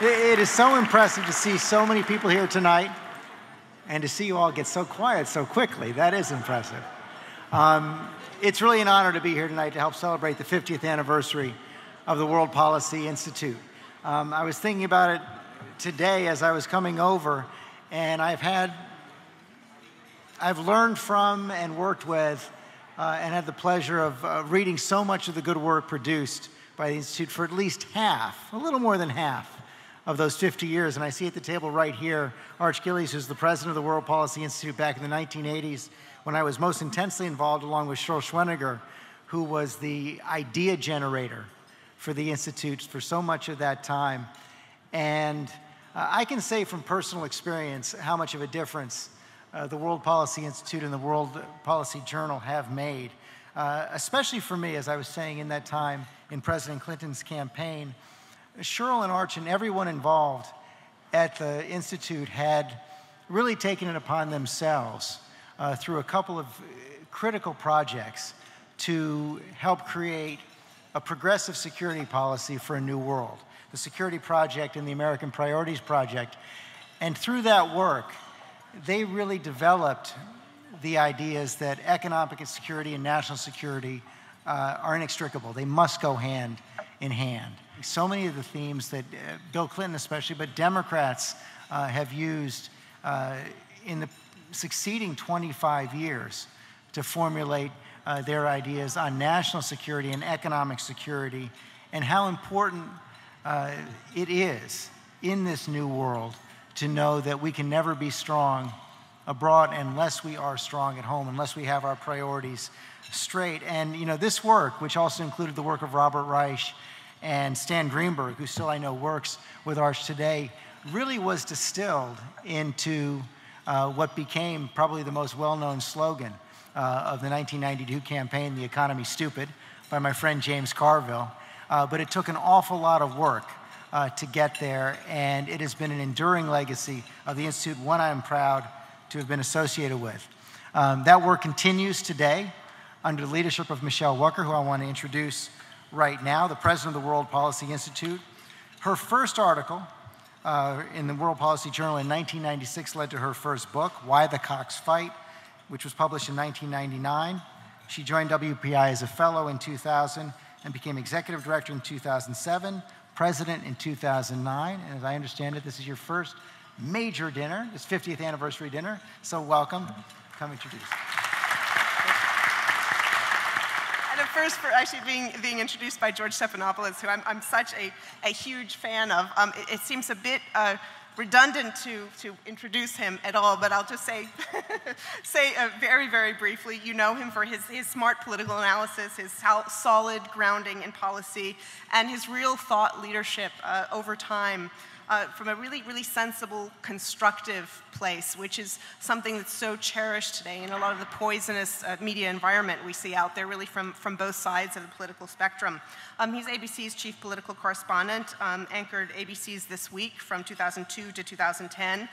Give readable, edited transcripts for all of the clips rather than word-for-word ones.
It is so impressive to see so many people here tonight and to see you all get so quiet so quickly. That is impressive. It's really an honor to be here tonight to help celebrate the 50th anniversary of the World Policy Institute. I was thinking about it today as I was coming over, and I've learned from and worked with and had the pleasure of reading so much of the good work produced by the Institute for at least half, a little more than half, of those 50 years. And I see at the table right here, Arch Gillies, who's the president of the World Policy Institute back in the 1980s, when I was most intensely involved, along with Shirl Schweniger, who was the idea generator for the Institute for so much of that time. And I can say from personal experience how much of a difference the World Policy Institute and the World Policy Journal have made, especially for me, as I was saying in that time in President Clinton's campaign. Shirl and Arch and everyone involved at the Institute had really taken it upon themselves through a couple of critical projects to help create a progressive security policy for a new world, the Security Project and the American Priorities Project. And through that work, they really developed the ideas that economic security and national security are inextricable. They must go hand in hand. So many of the themes that Bill Clinton especially, but Democrats have used in the succeeding 25 years to formulate their ideas on national security and economic security, and how important it is in this new world to know that we can never be strong abroad unless we are strong at home, unless we have our priorities straight. And you know, this work, which also included the work of Robert Reich and Stan Greenberg, who still I know works with Arch today, really was distilled into what became probably the most well-known slogan of the 1992 campaign, "The Economy's Stupid," by my friend James Carville. But it took an awful lot of work to get there, and it has been an enduring legacy of the Institute, one I am proud to have been associated with. That work continues today under the leadership of Michelle Wucker, who I want to introduce right now, the president of the World Policy Institute. Her first article in the World Policy Journal in 1996 led to her first book, Why the Cocks Fight, which was published in 1999. She joined WPI as a fellow in 2000 and became executive director in 2007, president in 2009. And as I understand it, this is your first major dinner, this 50th anniversary dinner. So welcome. Come introduce. And at first, for actually being introduced by George Stephanopoulos, who I'm such a huge fan of. It seems a bit redundant to introduce him at all, but I'll just say very, very briefly, you know him for his smart political analysis, his solid grounding in policy, and his real thought leadership over time. From a really, really sensible, constructive place, which is something that's so cherished today in a lot of the poisonous media environment we see out there, really from both sides of the political spectrum. He's ABC's chief political correspondent, anchored ABC's This Week from 2002 to 2010,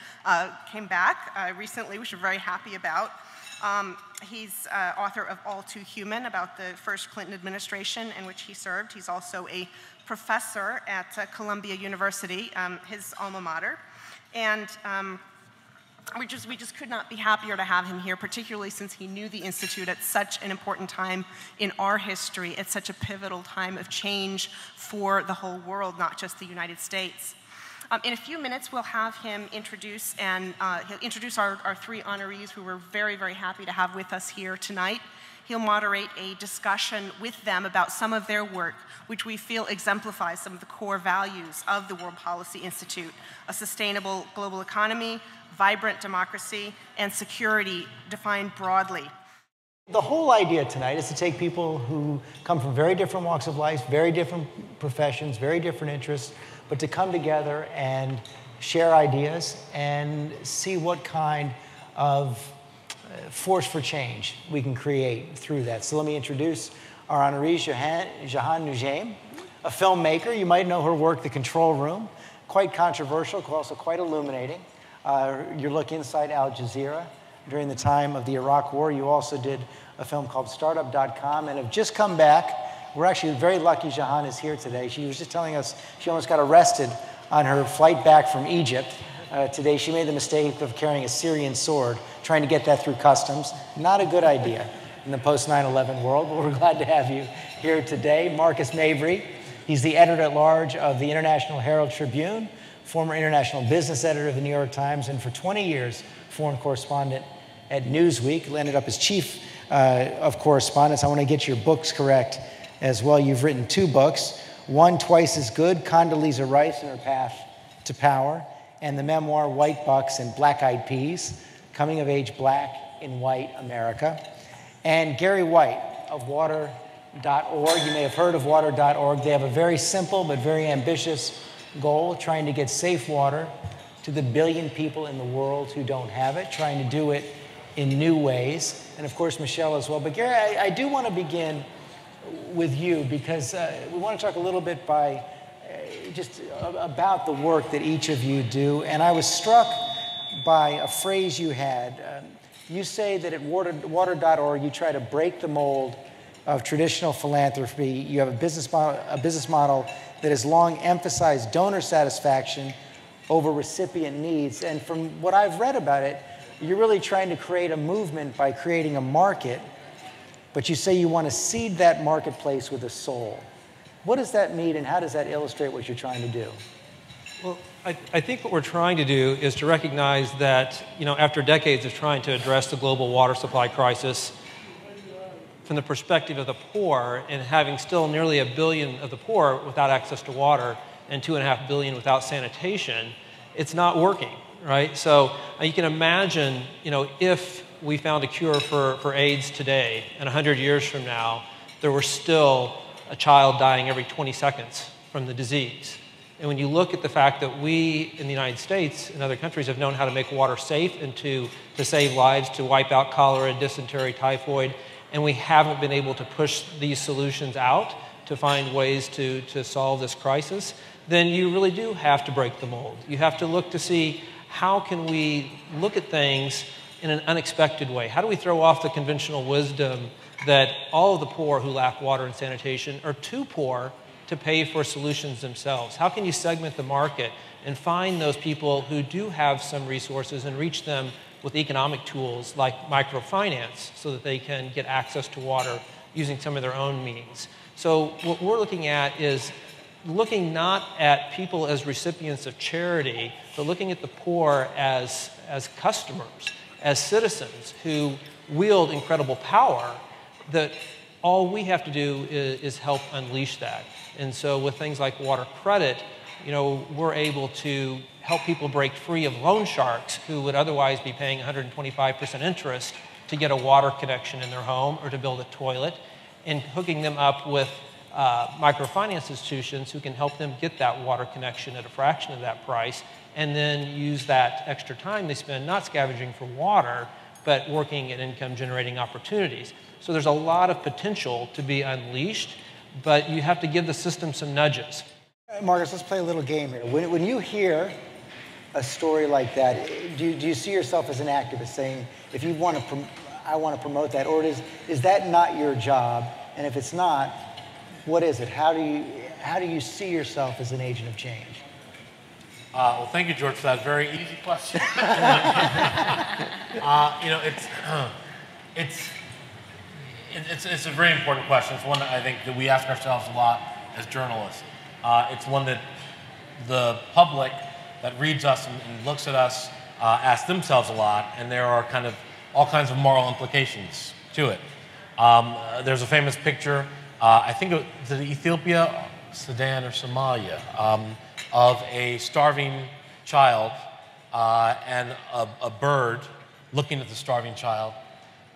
came back recently, which we're very happy about. He's author of All Too Human, about the first Clinton administration in which he served. He's also a professor at Columbia University, his alma mater. And we just could not be happier to have him here, particularly since he knew the Institute at such an important time in our history, at such a pivotal time of change for the whole world, not just the United States. In a few minutes, we'll have him introduce he'll introduce our three honorees who we're very, very happy to have with us here tonight. He'll moderate a discussion with them about some of their work, which we feel exemplifies some of the core values of the World Policy Institute: a sustainable global economy, vibrant democracy, and security defined broadly. The whole idea tonight is to take people who come from very different walks of life, very different professions, very different interests, but to come together and share ideas and see what kind of force for change we can create through that. So let me introduce our honoree, Jehane Noujaim, a filmmaker. You might know her work, The Control Room, quite controversial, also quite illuminating. Your look inside Al Jazeera during the time of the Iraq War. You also did a film called Startup.com and have just come back. We're actually very lucky Jehane is here today. She was just telling us she almost got arrested on her flight back from Egypt. Today, she made the mistake of carrying a Syrian sword, trying to get that through customs. Not a good idea in the post-9/11 world, but we're glad to have you here today. Marcus Mabry, he's the editor-at-large of the International Herald Tribune, former international business editor of the New York Times, and for 20 years, foreign correspondent at Newsweek. Landed up as chief of correspondence. I want to get your books correct as well. You've written 2 books, one Twice as Good, Condoleezza Rice and Her Path to Power, and the memoir White Bucks and Black Eyed Peas, Coming of Age Black in White America. And Gary White of water.org. You may have heard of water.org. They have a very simple but very ambitious goal, trying to get safe water to the billion people in the world who don't have it, trying to do it in new ways. And of course, Michelle as well. But Gary, I do want to begin with you because we want to talk a little bit just about the work that each of you do. And I was struck by a phrase you had. You say that at water.org, you try to break the mold of traditional philanthropy. You have a business model that has long emphasized donor satisfaction over recipient needs. And from what I've read about it, you're really trying to create a movement by creating a market, but you say you want to seed that marketplace with a soul. What does that mean, and how does that illustrate what you're trying to do? Well, I think what we're trying to do is to recognize that, after decades of trying to address the global water supply crisis from the perspective of the poor, and having still nearly 1 billion of the poor without access to water and 2.5 billion without sanitation, it's not working, right? So you can imagine, if we found a cure for AIDS today, and 100 years from now, there were still a child dying every 20 seconds from the disease. And when you look at the fact that we in the United States and other countries have known how to make water safe and to save lives, to wipe out cholera, dysentery, typhoid, and we haven't been able to push these solutions out to find ways to solve this crisis, then you really do have to break the mold. You have to look to see how can we look at things in an unexpected way. How do we throw off the conventional wisdom that all of the poor who lack water and sanitation are too poor to pay for solutions themselves? How can you segment the market and find those people who do have some resources and reach them with economic tools like microfinance so that they can get access to water using some of their own means? So what we're looking at is looking not at people as recipients of charity, but looking at the poor as customers, as citizens who wield incredible power, that all we have to do is help unleash that. And so with things like water credit, we're able to help people break free of loan sharks who would otherwise be paying 125% interest to get a water connection in their home or to build a toilet, and hooking them up with microfinance institutions who can help them get that water connection at a fraction of that price, and then use that extra time they spend not scavenging for water, but working at income-generating opportunities. So there's a lot of potential to be unleashed, but you have to give the system some nudges. Marcus, let's play a little game here. When you hear a story like that, do you see yourself as an activist saying, if you want to, I want to promote that, or is that not your job? And if it's not, what is it? How do you see yourself as an agent of change? Well, thank you, George, for that very easy question. It's a very important question. It's one that I think that we ask ourselves a lot as journalists. It's one that the public that reads us and looks at us ask themselves a lot, and there are all kinds of moral implications to it. There's a famous picture, I think it was Ethiopia, Sudan, or Somalia, of a starving child and a bird looking at the starving child,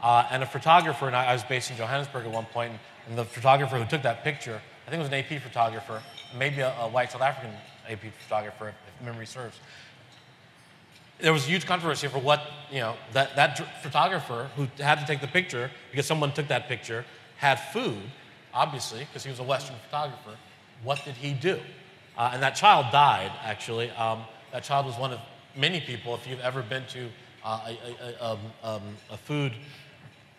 and a photographer. And I was based in Johannesburg at one point, and the photographer who took that picture, I think it was an AP photographer, maybe a white South African AP photographer, if memory serves. There was a huge controversy for what, that photographer who had to take the picture, because someone took that picture, had food, obviously, because he was a Western photographer. What did he do? And that child died, actually. That child was one of many people, if you've ever been to a food,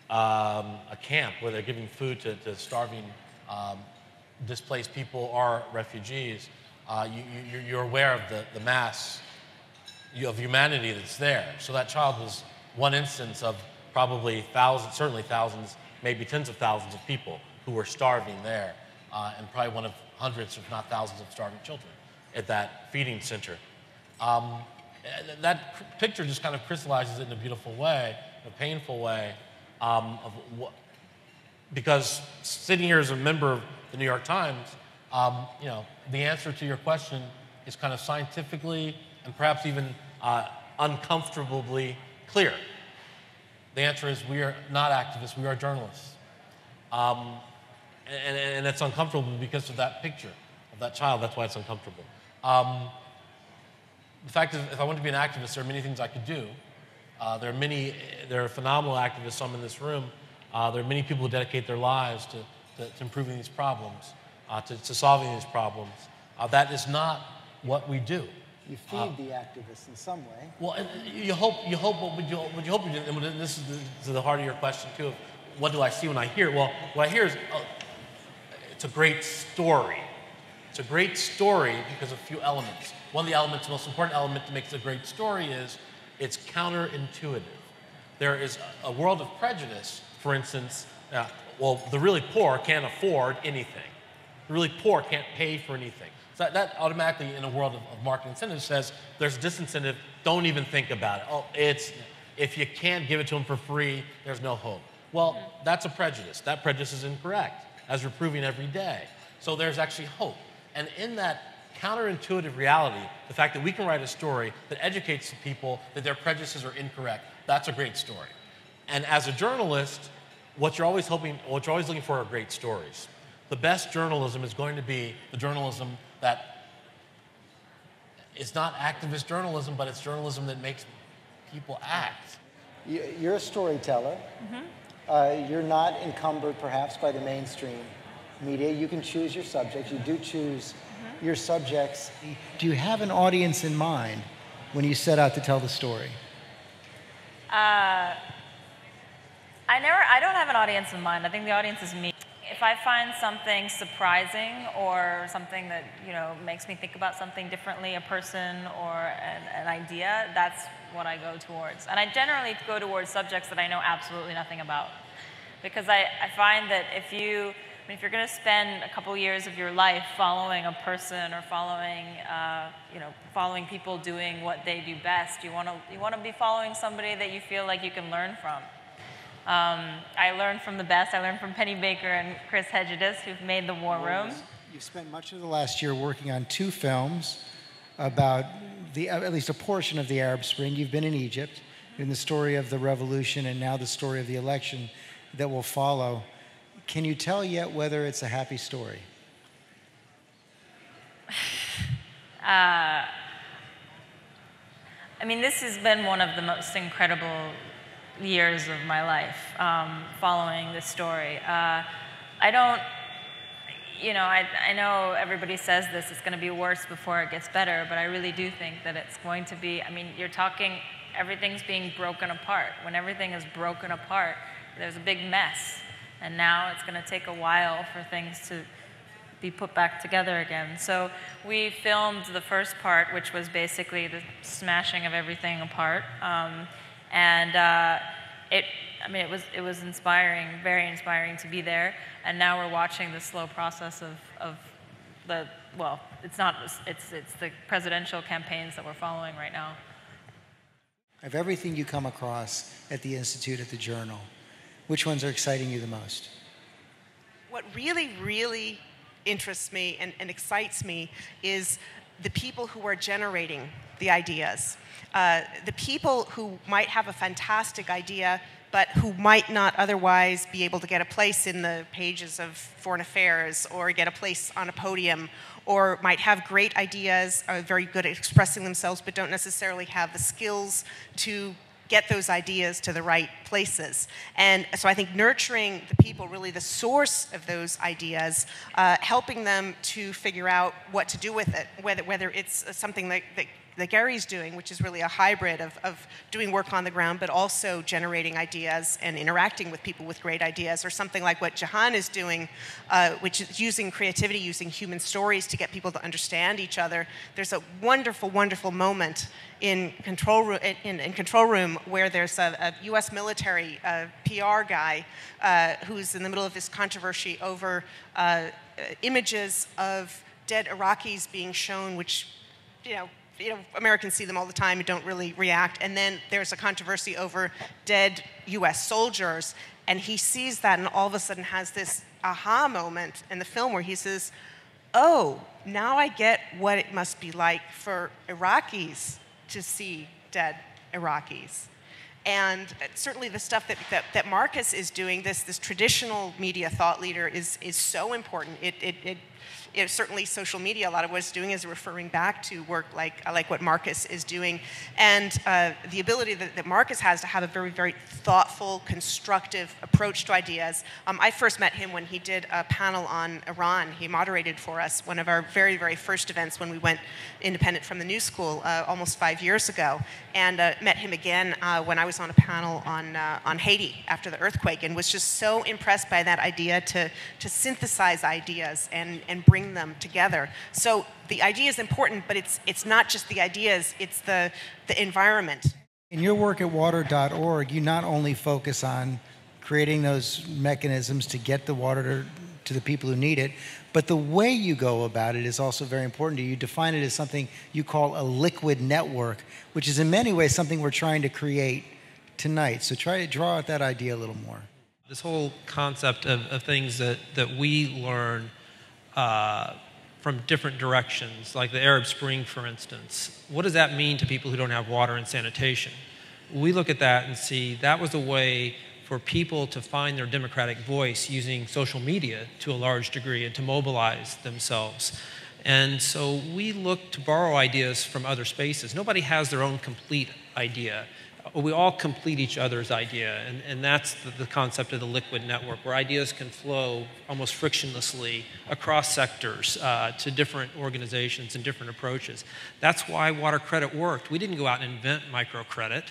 a camp where they're giving food to starving, displaced people or refugees, You're aware of the mass of humanity that's there. So that child was one instance of probably thousands, certainly thousands, maybe tens of thousands of people who were starving there, and probably one of hundreds, if not thousands, of starving children at that feeding center. That picture just kind of crystallizes it in a beautiful way, in a painful way, because sitting here as a member of the New York Times, the answer to your question is kind of scientifically and perhaps even uncomfortably clear. The answer is we are not activists, we are journalists. And it's uncomfortable because of that picture of that child. That's why it's uncomfortable. The fact is, if I wanted to be an activist, there are many things I could do. There are phenomenal activists, some in this room. There are many people who dedicate their lives to improving these problems, to solving these problems. That is not what we do. You feed the activists in some way. Well, you hope. What would you hope? And this is to the heart of your question too. Of what do I see when I hear? Well, what I hear is it's a great story. It's a great story because of a few elements. One of the elements, the most important element to make it a great story is it's counterintuitive. There is a world of prejudice, for instance. The really poor can't afford anything. The really poor can't pay for anything. So that automatically, in a world of market incentives, says there's a disincentive. Don't even think about it. If you can't give it to them for free, there's no hope. Well, that's a prejudice. That prejudice is incorrect, as we're proving every day. So there's actually hope. And in that counterintuitive reality, the fact that we can write a story that educates people that their prejudices are incorrect, that's a great story. And as a journalist, what you're always looking for are great stories. The best journalism is going to be the journalism that is not activist journalism, but it's journalism that makes people act. You're a storyteller. Mm-hmm. You're not encumbered, perhaps, by the mainstream media. You can choose your subjects. You do choose your subjects. Do you have an audience in mind when you set out to tell the story? I don't have an audience in mind. I think the audience is me. If I find something surprising or something that makes me think about something differently, a person or an idea, that's what I go towards. And I generally go towards subjects that I know absolutely nothing about, because I find that if you're going to spend a couple years of your life following a person or following people doing what they do best, you want to be following somebody that you feel like you can learn from. I learned from the best. I learned from Penny Baker and Chris Hedges, who've made The War Room. You've spent much of the last year working on 2 films about at least a portion of the Arab Spring. You've been in Egypt, in the story of the revolution, and now the story of the election that will follow. Can you tell yet whether it's a happy story? This has been one of the most incredible years of my life, following this story. I know everybody says this, it's going to be worse before it gets better, but I really do think that it's going to be, you're talking, everything's being broken apart. When everything is broken apart, there's a big mess. And now it's going to take a while for things to be put back together again. So we filmed the first part, which was basically the smashing of everything apart. It was inspiring, very inspiring to be there. And now we're watching the slow process of it's the presidential campaigns that we're following right now. Of everything you come across at the Institute, at the Journal, which ones are exciting you the most? What really, really interests me and excites me is the people who are generating the ideas. The people who might have a fantastic idea, but who might not otherwise be able to get a place in the pages of Foreign Affairs or get a place on a podium, or might have great ideas, are very good at expressing themselves, but don't necessarily have the skills to get those ideas to the right places. And so I think nurturing the people, really the source of those ideas, helping them to figure out what to do with it, whether it's something that Gary's doing, which is really a hybrid of doing work on the ground, but also generating ideas and interacting with people with great ideas, or something like what Jehane is doing, which is using creativity, using human stories to get people to understand each other. There's a wonderful, wonderful moment in Control Room where there's a U.S. military PR guy who's in the middle of this controversy over images of dead Iraqis being shown, which, Americans see them all the time and don't really react. And then there's a controversy over dead U.S. soldiers, and he sees that and all of a sudden has this aha moment in the film where he says, oh, now I get what it must be like for Iraqis to see dead Iraqis. And certainly the stuff that Marcus is doing, this traditional media thought leader, is so important. Certainly social media, a lot of what it's doing is referring back to work like what Marcus is doing. And the ability that Marcus has to have a very, very thoughtful, constructive approach to ideas. I first met him when he did a panel on Iran. He moderated for us one of our very, very first events when we went independent from the New School almost 5 years ago. And met him again when I was on a panel on Haiti after the earthquake, and was just so impressed by that idea to synthesize ideas and bring them together. So the idea is important, but it's not just the ideas, it's the environment. In your work at water.org, you not only focus on creating those mechanisms to get the water to the people who need it, but the way you go about it is also very important to you. You define it as something you call a liquid network, which is in many ways something we're trying to create tonight. So try to draw out that idea a little more. This whole concept of things that we learn from different directions, like the Arab Spring, for instance. What does that mean to people who don't have water and sanitation? We look at that and see that was a way for people to find their democratic voice using social media to a large degree and to mobilize themselves. And so we look to borrow ideas from other spaces. Nobody has their own complete idea. We all complete each other's idea, and that's the concept of the liquid network, where ideas can flow almost frictionlessly across sectors to different organizations and different approaches. That's why water credit worked. We didn't go out and invent microcredit.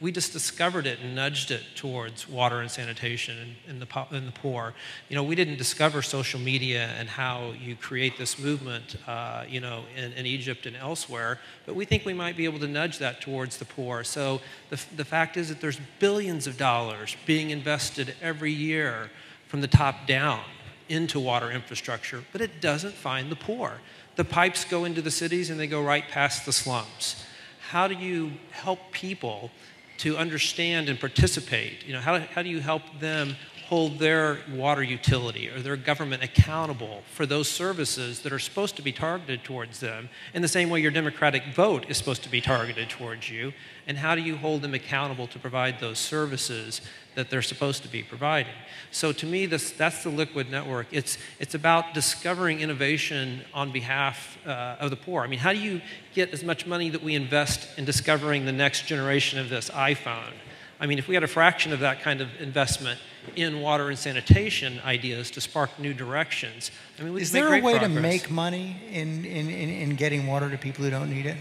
We just discovered it and nudged it towards water and sanitation and the poor. We didn't discover social media and how you create this movement, in Egypt and elsewhere, but we think we might be able to nudge that towards the poor. So the fact is that there's billions of dollars being invested every year from the top down into water infrastructure, but it doesn't find the poor. The pipes go into the cities and they go right past the slums. How do you help people to understand and participate? How do you help them hold their water utility or their government accountable for those services that are supposed to be targeted towards them in the same way your democratic vote is supposed to be targeted towards you? And how do you hold them accountable to provide those services that they're supposed to be providing? So to me, that's the liquid network. It's about discovering innovation on behalf of the poor. I mean, how do you get as much money that we invest in discovering the next generation of this iPhone? I mean, if we had a fraction of that kind of investment in water and sanitation ideas to spark new directions, I mean, we is could make there a way progress. to make money in getting water to people who don't need it?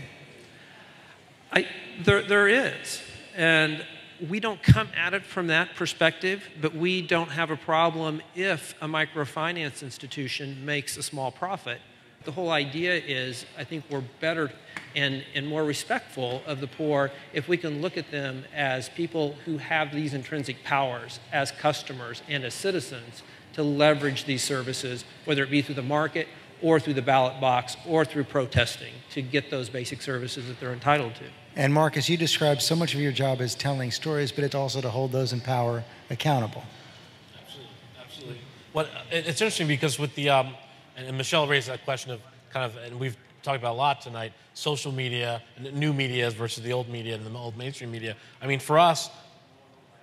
There is, and we don't come at it from that perspective, but we don't have a problem if a microfinance institution makes a small profit. The whole idea is, I think we're better and more respectful of the poor if we can look at them as people who have these intrinsic powers as customers and as citizens to leverage these services, whether it be through the market or through the ballot box or through protesting to get those basic services that they're entitled to. And Marcus, you described so much of your job as telling stories, but it's also to hold those in power accountable. Absolutely. Well, it's interesting because with the, and Michelle raised that question of and we've talked about a lot tonight, social media, new media versus the old media and the old mainstream media. I mean, for us,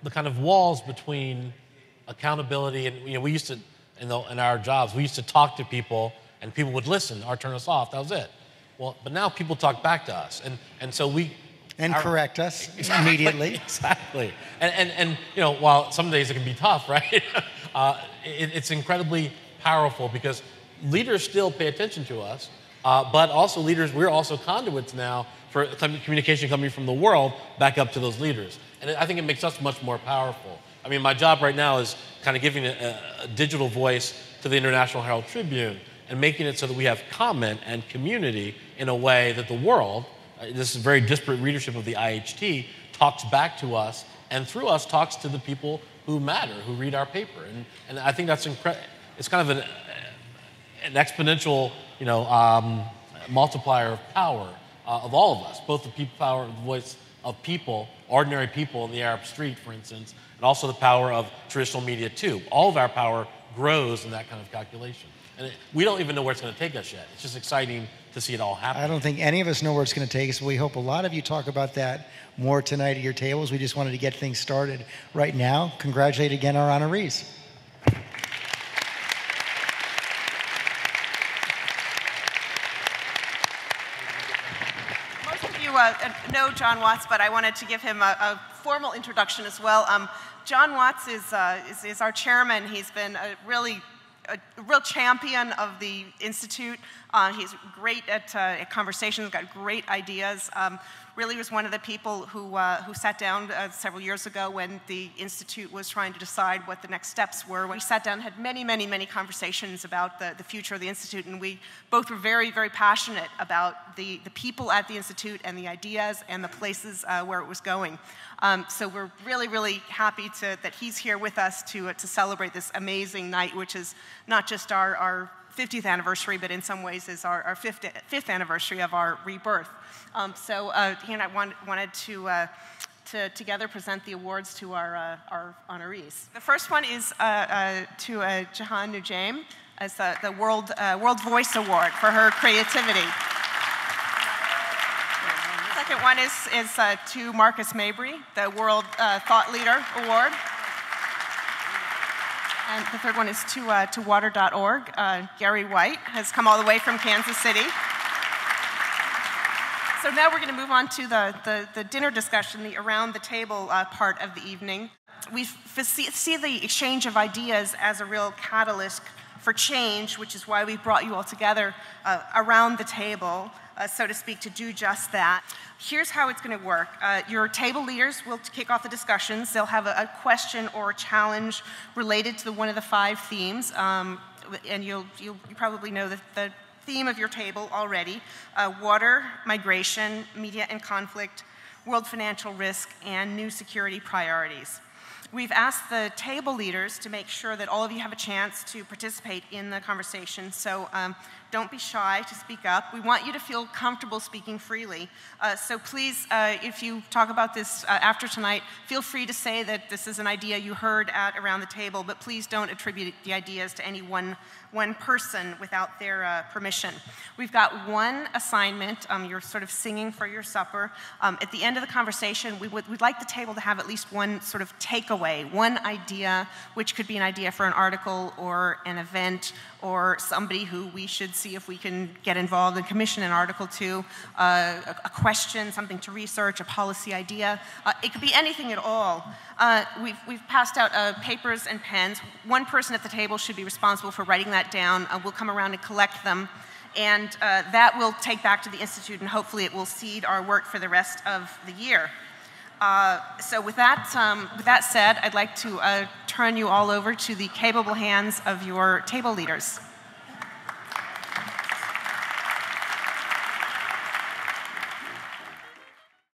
the kind of walls between accountability and, we used to, in our jobs, we used to talk to people and people would listen or turn us off. That was it. Well, but now people talk back to us, and so we correct us immediately. Exactly. And while some days it can be tough, right? It's incredibly powerful because leaders still pay attention to us, but also leaders, we're also conduits now for communication coming from the world back up to those leaders. And I think it makes us much more powerful. I mean, my job right now is kind of giving a digital voice to the International Herald Tribune and making it so that we have comment and community in a way that the world, this is very disparate readership of the IHT, talks back to us, and through us talks to the people who matter, who read our paper. And I think that's it's kind of an exponential, multiplier of power of all of us, both the power of the voice of people, ordinary people in the Arab street, for instance, and also the power of traditional media too. All of our power grows in that kind of calculation. And we don't even know where it's going to take us yet. It's just exciting to see it all happen. I don't think any of us know where it's going to take us. We hope a lot of you talk about that more tonight at your tables. We just wanted to get things started right now. Congratulate again our honorees. Most of you know John Watts, but I wanted to give him a formal introduction as well. John Watts is our chairman. He's been a real champion of the Institute. He's great at conversations, got great ideas. Really was one of the people who sat down several years ago when the Institute was trying to decide what the next steps were. We sat down and had many conversations about the future of the Institute, and we both were very, very passionate about the people at the Institute and the ideas and the places where it was going. So we're really happy that he's here with us to celebrate this amazing night, which is not just our 50th anniversary, but in some ways is our fifth anniversary of our rebirth. So he and I wanted to together present the awards to our honorees. The first one is to Jehane Noujaim as the World Voice Award for her creativity. The second one is to Marcus Mabry, the World Thought Leader Award. And the third one is to Water.org. Gary White has come all the way from Kansas City. So now we're going to move on to the dinner discussion, the around the table part of the evening. We see the exchange of ideas as a real catalyst for change, which is why we brought you all together around the table, so to speak, to do just that. Here's how it's going to work. Your table leaders will kick off the discussions. They'll have a question or a challenge related to one of the 5 themes, and you probably know the theme of your table already: water, migration, media and conflict, world financial risk, and new security priorities. We've asked the table leaders to make sure that all of you have a chance to participate in the conversation, so don't be shy to speak up. We want you to feel comfortable speaking freely. So please, if you talk about this after tonight, feel free to say that this is an idea you heard at around the table, but please don't attribute the ideas to any one person without their permission. We've got one assignment. You're sort of singing for your supper. At the end of the conversation, we'd like the table to have at least one sort of takeaway, one idea, which could be an idea for an article or an event or somebody who we should see if we can get involved and commission an article to, a question, something to research, a policy idea. It could be anything at all. We've passed out papers and pens. One person at the table should be responsible for writing that down. We'll come around and collect them, and that we'll take back to the Institute, and hopefully it will seed our work for the rest of the year. So with that said, I'd like to turn you all over to the capable hands of your table leaders.